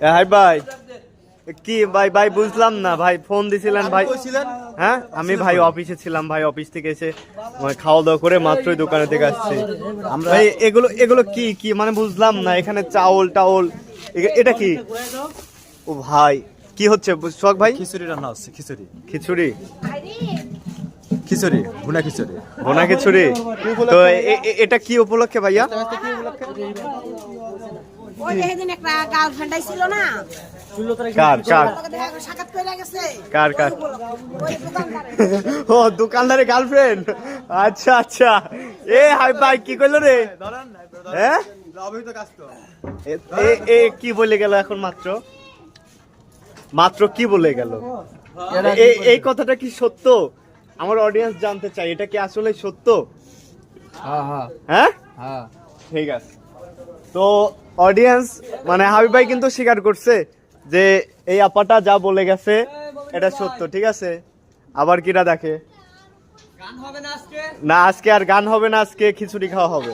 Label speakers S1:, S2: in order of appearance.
S1: High ভাই, কি ভাই ভাই বুঝলাম না ভাই, ফোন দিছিলেন ভাই? হ্যাঁ আমি ভাই অফিসে ছিলাম ভাই, অফিস থেকে এসে খাওয়া দাওয়া করে মাত্রই দোকানে থেকে আসছি। ভাই এগুলো এগুলো কি কি মানে বুঝলাম না, এখানে চাউল টাউল এটা কি? ও ভাই কি হচ্ছে শখ ভাই?
S2: খিচুড়ি রান্না হচ্ছে, খিচুড়ি
S1: খিচুড়ি,
S2: খিচুড়ি ভুনা খিচুড়ি।
S1: ভুনা খিচুড়ি। তো এটা কি উপলক্ষে ভাইয়া?
S3: ওই যেদিন একটা গার্লফ্রেন্ড আইছিল না,
S1: কার কার
S3: সাক্ষাৎ করে গেছে।
S1: কার কার?
S3: ওই দোকানদারের।
S1: ও দোকানদারের গার্লফ্রেন্ড। আচ্ছা আচ্ছা। এ হাই ভাই কি কইলো রে? হ্যাঁ এ কি বলে গেল এখন মাত্র? মাত্র কি বলে গেল? এই কথাটা কি সত্য? আমার অডিয়েন্স জানতে চাই, এটা কি আসলে সত্য? হ্যাঁ ঠিক আছে। তো অডিয়েন্স মানে হাবিব ভাই কিন্তু স্বীকার করছে যে এই আপাটা যা বলে গেছে এটা সত্য, ঠিক আছে? আবার কিরা দেখে না আজকে আর গান হবে না, আজকে খিচুড়ি খাওয়া হবে।